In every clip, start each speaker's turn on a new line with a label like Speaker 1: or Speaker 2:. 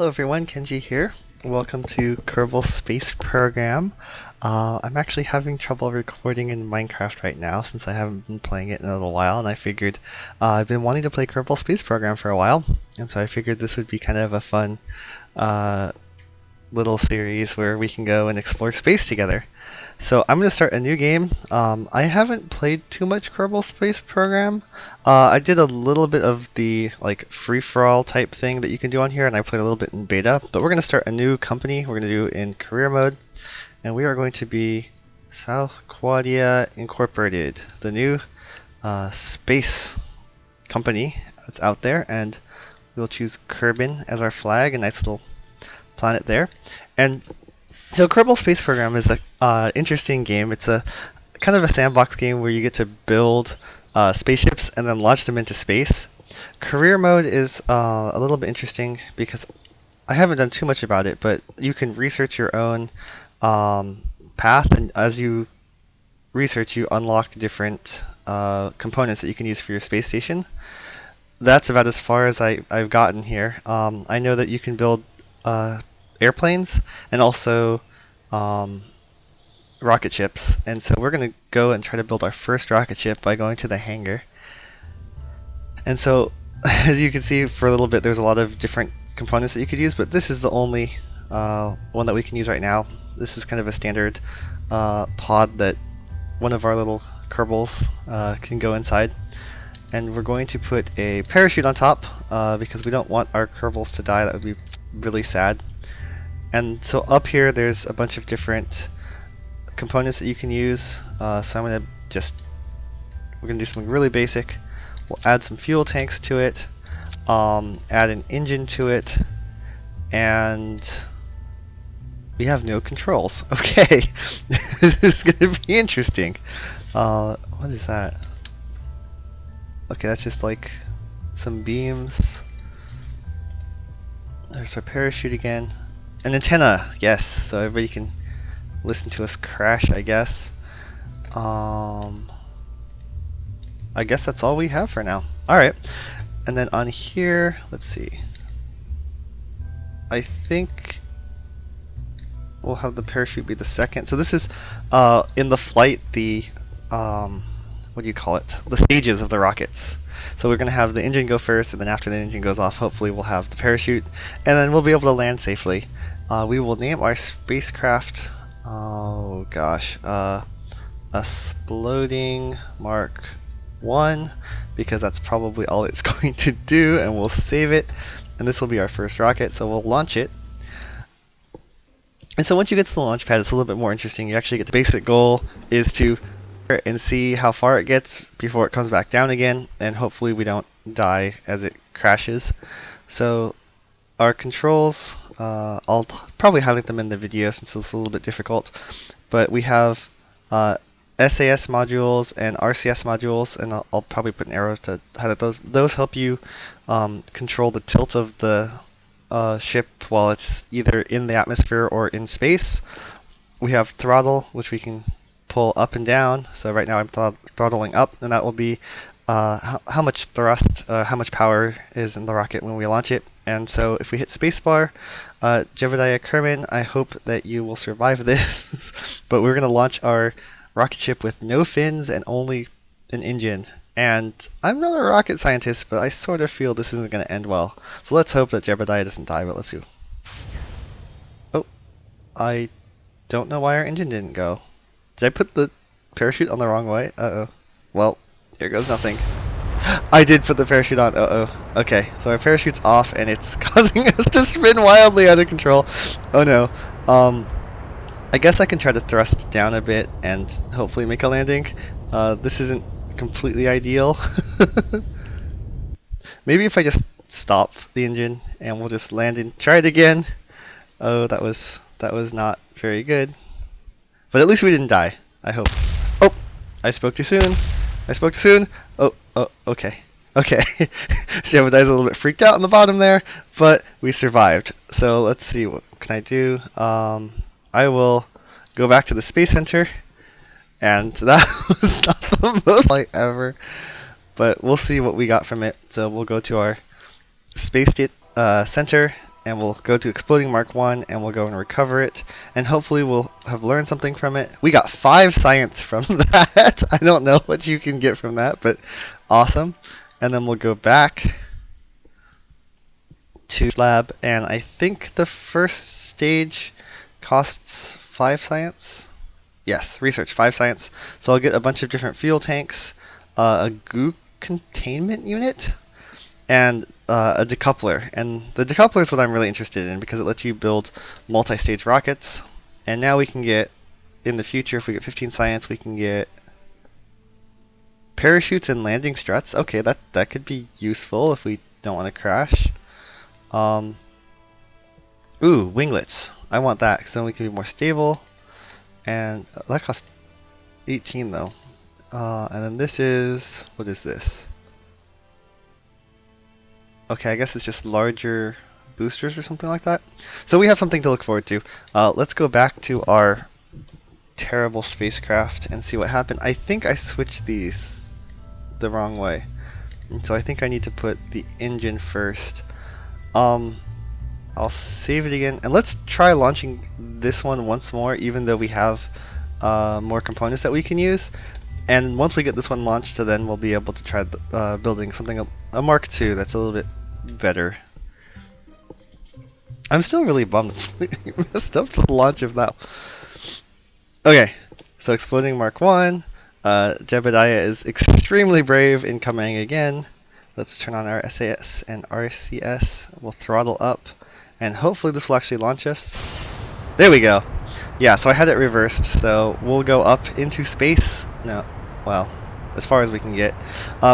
Speaker 1: Hello everyone, Kenji here. Welcome to Kerbal Space Program. I'm actually having trouble recording in Minecraft right now since I haven't been playing it in a little while, and I figured I've been wanting to play Kerbal Space Program for a while, and so I figured this would be kind of a fun little series where we can go and explore space together. So I'm going to start a new game. I haven't played too much Kerbal Space Program. I did a little bit of the free-for-all type thing that you can do on here, and I played a little bit in beta. But we're going to start a new company. We're going to do it in career mode, and we are going to be South Quadia Incorporated, the new space company that's out there, and we'll choose Kerbin as our flag, a nice little planet there. And so Kerbal Space Program is a interesting game. It's a kind of a sandbox game where you get to build spaceships and then launch them into space. Career mode is a little bit interesting because I haven't done too much about it, but you can research your own path, and as you research, you unlock different components that you can use for your space station. That's about as far as I've gotten here. I know that you can build airplanes and also rocket ships, and so we're going to go and try to build our first rocket ship by going to the hangar. And so as you can see, for a little bit there's a lot of different components that you could use, but this is the only one that we can use right now. This is kind of a standard pod that one of our little Kerbals can go inside, and we're going to put a parachute on top because we don't want our Kerbals to die. That would be really sad. And so up here there's a bunch of different components that you can use. So we're gonna do something really basic. We'll add some fuel tanks to it, add an engine to it, and we have no controls. Okay, this is gonna be interesting. What is that? Okay, that's just like some beams. There's our parachute again. An antenna, yes, so everybody can listen to us crash, I guess. I guess that's all we have for now. Alright, and then on here, let's see. I think we'll have the parachute be the second. So this is in the flight, the what do you call it? The stages of the rockets. So we're going to have the engine go first, and then after the engine goes off, hopefully we'll have the parachute, and then we'll be able to land safely. We will name our spacecraft, oh gosh, Exploding Mark 1, because that's probably all it's going to do, and we'll save it. And this will be our first rocket, so we'll launch it. And so once you get to the launch pad, it's a little bit more interesting. You actually get the basic goal is to and see how far it gets before it comes back down again, and hopefully we don't die as it crashes. So our controls, I'll probably highlight them in the video since it's a little bit difficult, but we have SAS modules and RCS modules, and I'll probably put an arrow to highlight those. Those help you control the tilt of the ship while it's either in the atmosphere or in space. We have throttle, which we can pull up and down. So right now I'm throttling up, and that will be how much thrust, how much power is in the rocket when we launch it. And so if we hit spacebar, Jebediah Kerman, I hope that you will survive this. But we're going to launch our rocket ship with no fins and only an engine. And I'm not a rocket scientist, but I sort of feel this isn't going to end well. So let's hope that Jebediah doesn't die, but let's see. Oh, I don't know why our engine didn't go. Did I put the parachute on the wrong way? Uh-oh. Well, here goes nothing. I did put the parachute on. Uh-oh. Okay, so our parachute's off, and it's causing us to spin wildly out of control. Oh no. I guess I can try to thrust down a bit and hopefully make a landing. This isn't completely ideal. Maybe if I just stop the engine and we'll just land and try it again. Oh, that was not very good. But at least we didn't die, I hope. Oh, I spoke too soon. Oh, okay. Okay. Jebediah's a little bit freaked out on the bottom there, but we survived. So let's see, what can I do? I will go back to the Space Center, and that was not the most light ever, but we'll see what we got from it. So we'll go to our Space Center, and we'll go to Exploding Mark 1 and we'll go and recover it, and hopefully we'll have learned something from it. We got 5 science from that. I don't know what you can get from that, but awesome. And then we'll go back to lab, and I think the first stage costs 5 science. Yes, research 5 science. So I'll get a bunch of different fuel tanks, a goo containment unit, and a decoupler. And the decoupler is what I'm really interested in because it lets you build multi-stage rockets. And now we can get, in the future, if we get 15 science, we can get parachutes and landing struts. Okay, that could be useful if we don't want to crash. Ooh, winglets. I want that because then we can be more stable. And that costs 18 though. And then this is, what is this? Okay, I guess it's just larger boosters or something like that. So we have something to look forward to. Let's go back to our terrible spacecraft and see what happened. I think I switched these the wrong way. And so I think I need to put the engine first. I'll save it again, and let's try launching this one once more, even though we have more components that we can use. And once we get this one launched, then we'll be able to try building something, a Mark II that's a little bit better. I'm still really bummed we messed up the launch of that. Okay, so Exploding Mark I. Jebediah is extremely brave in coming again. Let's turn on our SAS and RCS. We'll throttle up, and hopefully this will actually launch us. There we go. Yeah, so I had it reversed, so we'll go up into space. No, well, as far as we can get.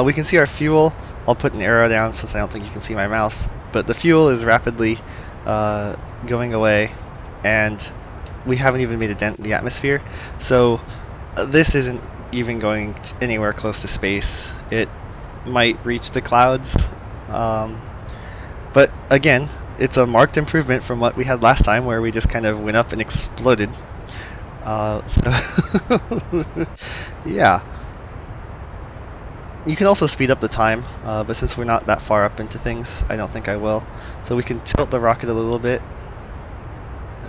Speaker 1: We can see our fuel. I'll put an arrow down since I don't think you can see my mouse. But the fuel is rapidly going away, and we haven't even made a dent in the atmosphere. So this isn't even going anywhere close to space. It might reach the clouds, but again, it's a marked improvement from what we had last time, where we just kind of went up and exploded. So yeah, you can also speed up the time, but since we're not that far up into things, I don't think I will. So we can tilt the rocket a little bit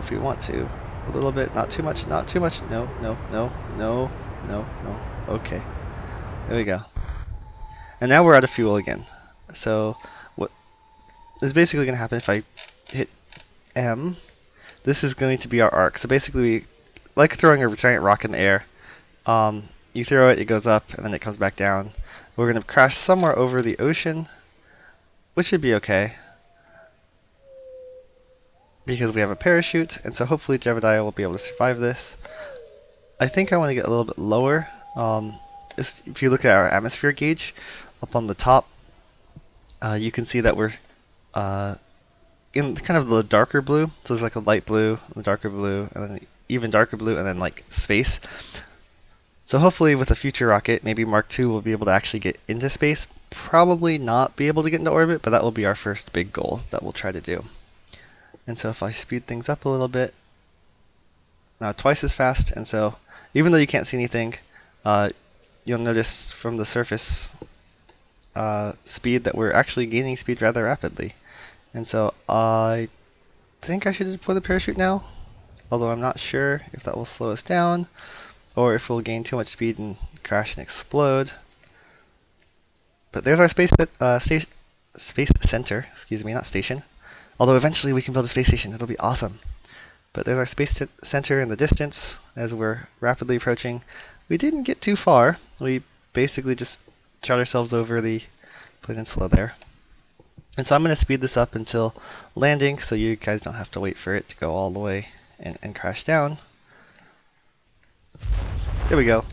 Speaker 1: if we want to, a little bit, not too much, not too much. No, no, no, no, no, no. Okay, there we go. And now we're out of fuel again. So what is basically going to happen if I hit M? This is going to be our arc. So basically, like throwing a giant rock in the air, you throw it, it goes up, and then it comes back down. We're going to crash somewhere over the ocean, which should be okay, because we have a parachute, and so hopefully Jebediah will be able to survive this. I think I want to get a little bit lower. If you look at our atmosphere gauge, up on the top, you can see that we're in kind of the darker blue. So it's like a light blue, a darker blue, and then even darker blue, and then like space. So hopefully with a future rocket, maybe Mark II will be able to actually get into space. Probably not be able to get into orbit, but that will be our first big goal that we'll try to do. And so if I speed things up a little bit, now twice as fast, and so even though you can't see anything, you'll notice from the surface speed that we're actually gaining speed rather rapidly. And so I think I should deploy the parachute now, although I'm not sure if that will slow us down or if we'll gain too much speed and crash and explode. But there's our space center, excuse me, not station. Although eventually we can build a space station, it'll be awesome. But there's our space center in the distance as we're rapidly approaching. We didn't get too far. We basically just shot ourselves over the peninsula there. And so I'm going to speed this up until landing so you guys don't have to wait for it to go all the way and crash down. There we go.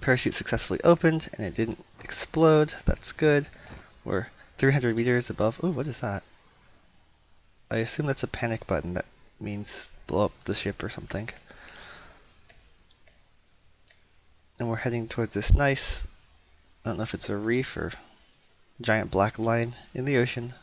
Speaker 1: Parachute successfully opened and it didn't explode. That's good. We're 300 meters above. Ooh, what is that? I assume that's a panic button. That means blow up the ship or something. And we're heading towards this nice, I don't know if it's a reef or giant black line in the ocean.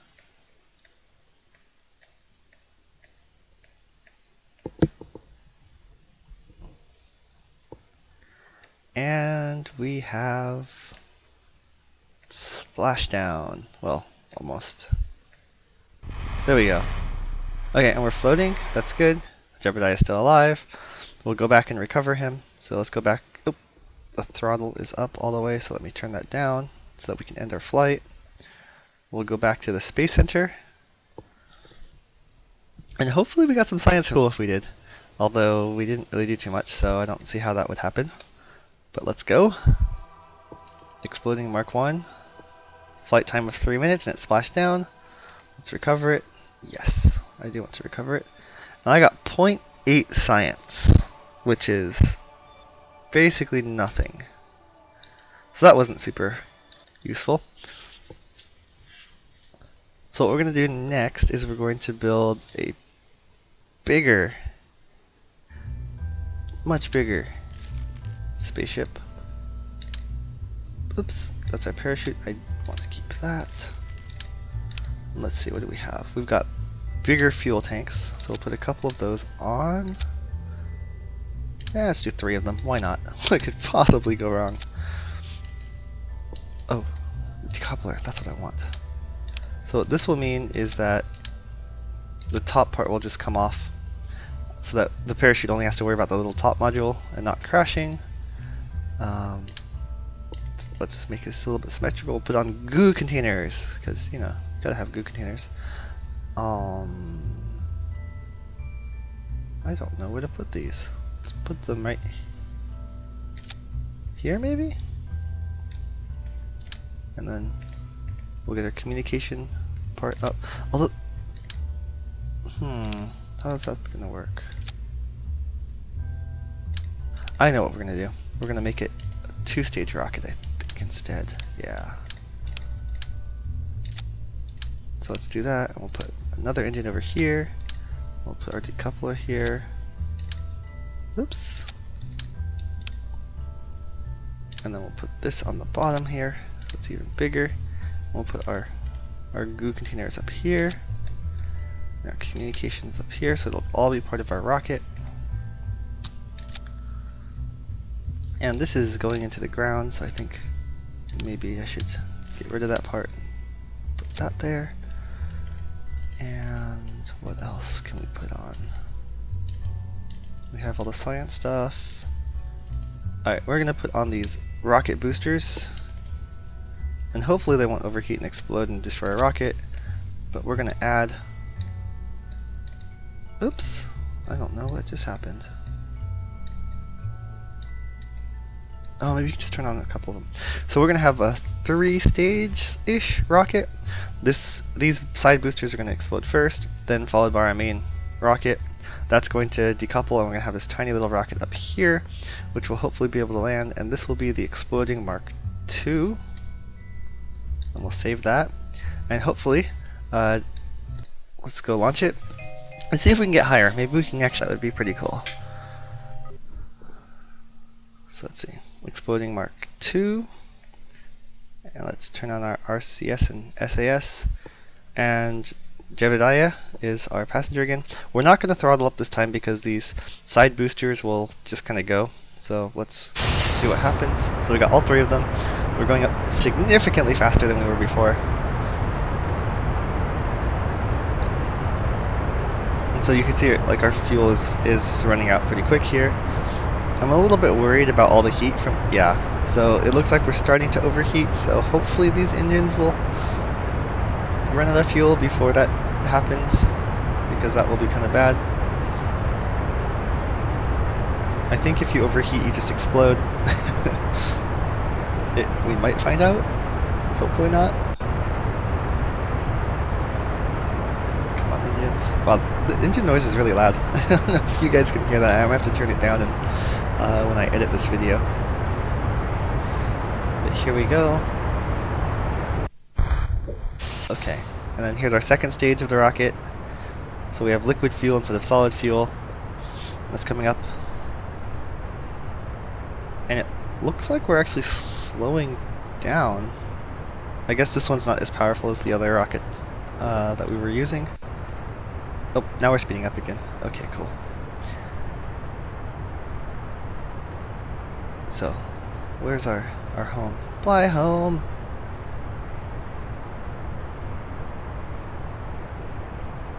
Speaker 1: And we have splashdown. Well, almost. There we go. Okay, and we're floating. That's good. Jebediah is still alive. We'll go back and recover him. So let's go back. Oh, the throttle is up all the way, so let me turn that down so that we can end our flight. We'll go back to the Space Center. And hopefully we got some science cool if we did. Although we didn't really do too much, so I don't see how that would happen. But let's go. Exploding Mark 1. Flight time of 3 minutes and it splashed down. Let's recover it. Yes, I do want to recover it. And I got 0.8 science, which is basically nothing. So that wasn't super useful. So what we're going to do next is we're going to build a bigger, much bigger spaceship. Oops, that's our parachute. I want to keep that. Let's see, what do we have? We've got bigger fuel tanks, so we'll put a couple of those on. Yeah, let's do 3 of them. Why not? What could possibly go wrong? Oh, decoupler, that's what I want. So what this will mean is that the top part will just come off, so that the parachute only has to worry about the little top module and not crashing. Let's make this a little bit symmetrical. We'll put on goo containers, because, you know, gotta have goo containers. I don't know where to put these. Let's put them right here, maybe? And then we'll get our communication part up. Although, how is that gonna work? I know what we're gonna do. We're gonna make it a 2-stage rocket, I think, instead. Yeah. So let's do that, and we'll put another engine over here. We'll put our decoupler here. Oops. And then we'll put this on the bottom here, so it's even bigger. We'll put our goo containers up here. And our communications up here, so it'll all be part of our rocket. And this is going into the ground, so I think maybe I should get rid of that part. Put that there. And what else can we put on? We have all the science stuff. Alright, we're gonna put on these rocket boosters. And hopefully they won't overheat and explode and destroy our rocket. But we're gonna add... Oops! I don't know what just happened. Oh, maybe you can just turn on a couple of them. So we're gonna have a 3-stage-ish rocket. These side boosters are gonna explode first, then followed by our main rocket. That's going to decouple, and we're gonna have this tiny little rocket up here, which will hopefully be able to land, and this will be the exploding Mark II. And we'll save that. And hopefully, let's go launch it and see if we can get higher. Maybe we can actually, that would be pretty cool. So let's see. Exploding Mark II. And let's turn on our RCS and SAS. And Jebediah is our passenger again. We're not going to throttle up this time because these side boosters will just kind of go. So let's see what happens. So we got all 3 of them. We're going up significantly faster than we were before. And so you can see like our fuel is running out pretty quick here. I'm a little bit worried about all the heat from, yeah, so it looks like we're starting to overheat, so hopefully these engines will run out of fuel before that happens, because that will be kind of bad. I think if you overheat, you just explode. We might find out, hopefully not. Come on, engines. Wow, the engine noise is really loud. I don't know if you guys can hear that. I'm gonna have to turn it down and when I edit this video. But here we go. Okay, and then here's our second stage of the rocket. So we have liquid fuel instead of solid fuel. That's coming up. And it looks like we're actually slowing down. I guess this one's not as powerful as the other rocket that we were using. Oh, now we're speeding up again. Okay, cool. So, where's our home? Fly home!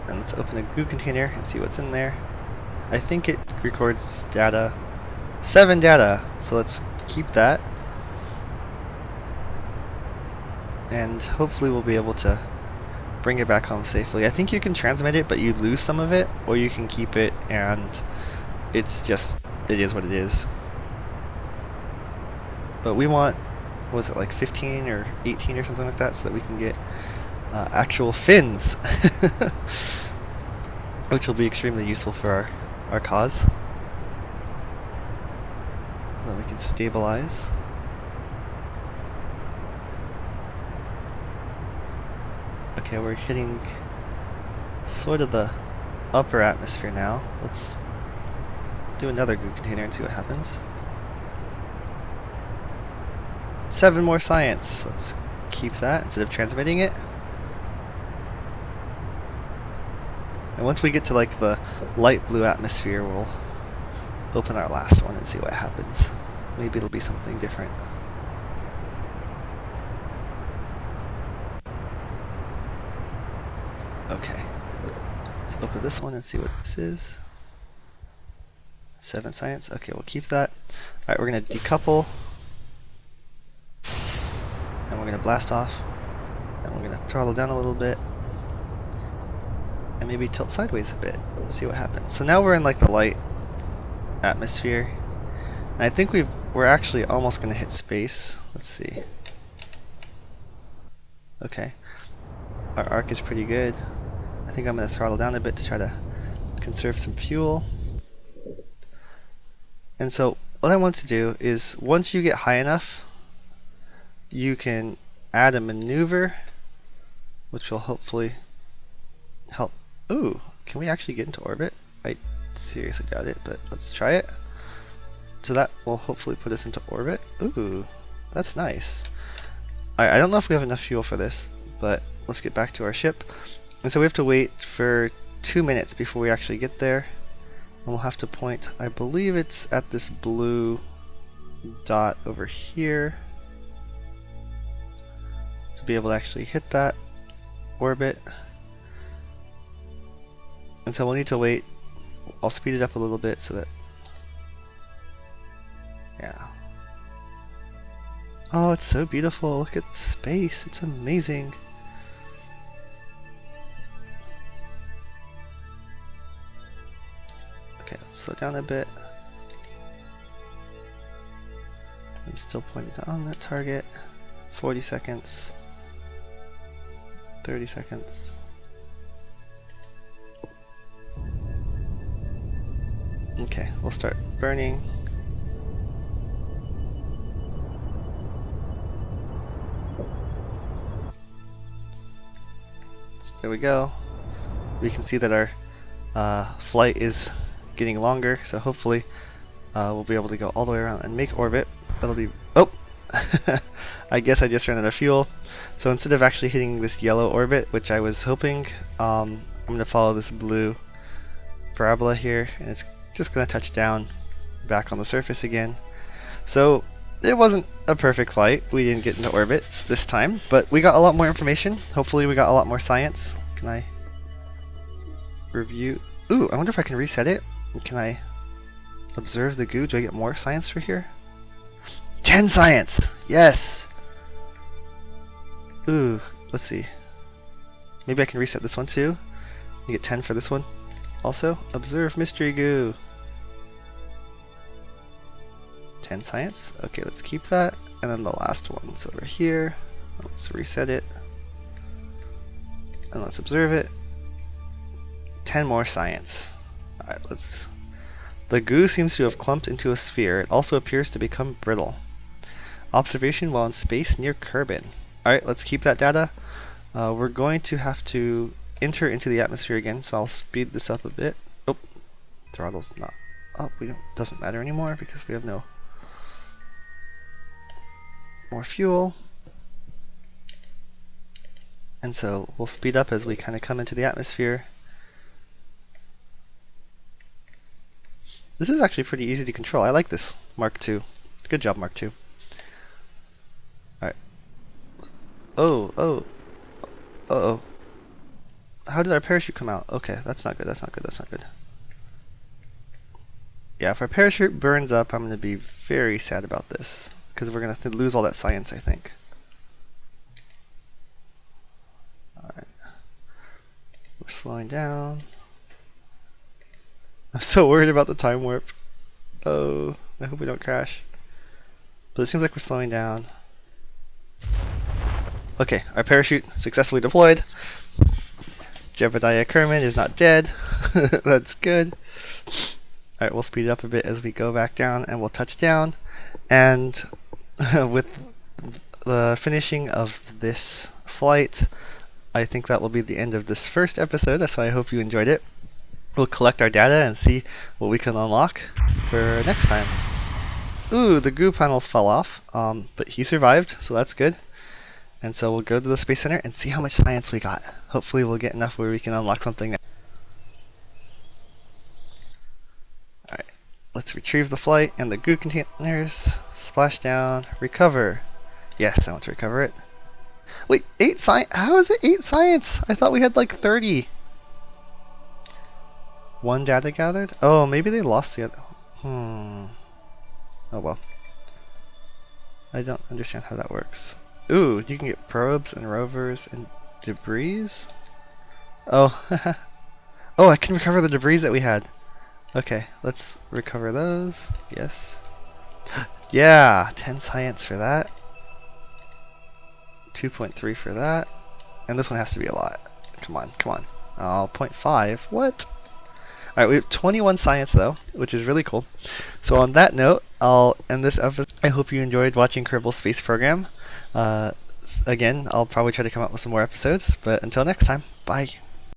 Speaker 1: And Let's open a goo container and see what's in there. I think it records data. 7 data, so let's keep that. And hopefully we'll be able to bring it back home safely. I think you can transmit it, but you lose some of it, or you can keep it and it's just, it is what it is. But we want, what was it, like 15 or 18 or something like that, so that we can get actual fins, which will be extremely useful for our cause. Then we can stabilize. Okay, we're hitting sort of the upper atmosphere now. Let's do another goo container and see what happens. 7 more science. Let's keep that instead of transmitting it. And once we get to like the light blue atmosphere, we'll open our last one and see what happens. Maybe it'll be something different. Okay, let's open this one and see what this is. 7 science. Okay, we'll keep that. Alright, we're going to decouple. And we're going to blast off. And we're going to throttle down a little bit. And maybe tilt sideways a bit. Let's see what happens. So now we're in like the light atmosphere. And I think we're actually almost going to hit space. Let's see. Okay. Our arc is pretty good. I think I'm going to throttle down a bit to try to conserve some fuel. And so what I want to do is, once you get high enough, you can add a maneuver, which will hopefully help. Ooh, can we actually get into orbit? I seriously doubt it, but let's try it. So that will hopefully put us into orbit. Ooh, that's nice. I don't know if we have enough fuel for this, but let's get back to our ship. And so we have to wait for 2 minutes before we actually get there. And we'll have to point, I believe it's at this blue dot over here, to be able to actually hit that orbit. And so we'll need to wait. I'll speed it up a little bit so that, yeah. Oh, it's so beautiful. Look at space. It's amazing. Okay, let's slow down a bit. I'm still pointing on that target. 40 seconds. 30 seconds. Okay, we'll start burning. There we go. We can see that our flight is getting longer, so hopefully we'll be able to go all the way around and make orbit. That'll be... Oh! I guess I just ran out of fuel. So instead of actually hitting this yellow orbit, which I was hoping, I'm going to follow this blue parabola here, and it's just going to touch down back on the surface again. So it wasn't a perfect flight. We didn't get into orbit this time, but we got a lot more information. Hopefully we got a lot more science. Can I review? Ooh, I wonder if I can reset it. Can I observe the goo? Do I get more science for here? 10 science! Yes! Ooh, let's see. Maybe I can reset this one too. You get 10 for this one. Also, observe mystery goo. 10 science. Okay, let's keep that. And then the last one's over here. Let's reset it. And let's observe it. 10 more science. Alright, let's... The goo seems to have clumped into a sphere. It also appears to become brittle. Observation while in space near Kerbin. Alright, let's keep that data. We're going to have to enter into the atmosphere again, so I'll speed this up a bit. Oh, throttle's not up. Doesn't matter anymore because we have no more fuel. And so we'll speed up as we kind of come into the atmosphere. This is actually pretty easy to control. I like this Mark II. Good job, Mark II. Alright. Oh. how did our parachute come out? Okay, that's not good, that's not good, that's not good. Yeah, if our parachute burns up, I'm going to be very sad about this, because we're going to lose all that science, I think. Alright. We're slowing down. I'm so worried about the time warp. Oh, I hope we don't crash. But it seems like we're slowing down. Okay, our parachute successfully deployed. Jebediah Kerman is not dead. That's good. Alright, we'll speed it up a bit as we go back down, and we'll touch down. And with the finishing of this flight, I think that will be the end of this first episode, so I hope you enjoyed it. We'll collect our data and see what we can unlock for next time. Ooh, the goo panels fell off, but he survived, so that's good. And so we'll go to the Space Center and see how much science we got. Hopefully we'll get enough where we can unlock something. Alright, let's retrieve the flight and the goo containers. Splash down, recover. Yes, I want to recover it. Wait, 8 science? How is it 8 science? I thought we had like 30. 1 data gathered? Oh, maybe they lost the other. Oh well. I don't understand how that works. Ooh, you can get probes and rovers and debris? Oh, oh, I can recover the debris that we had. Okay, let's recover those. Yes. Yeah, 10 science for that. 2.3 for that. And this one has to be a lot. Come on, come on. Oh, 0.5. What? Alright, we have 21 science though, which is really cool. So on that note, I'll end this episode. I hope you enjoyed watching Kerbal Space Program. Again, I'll probably try to come up with some more episodes, but until next time, bye.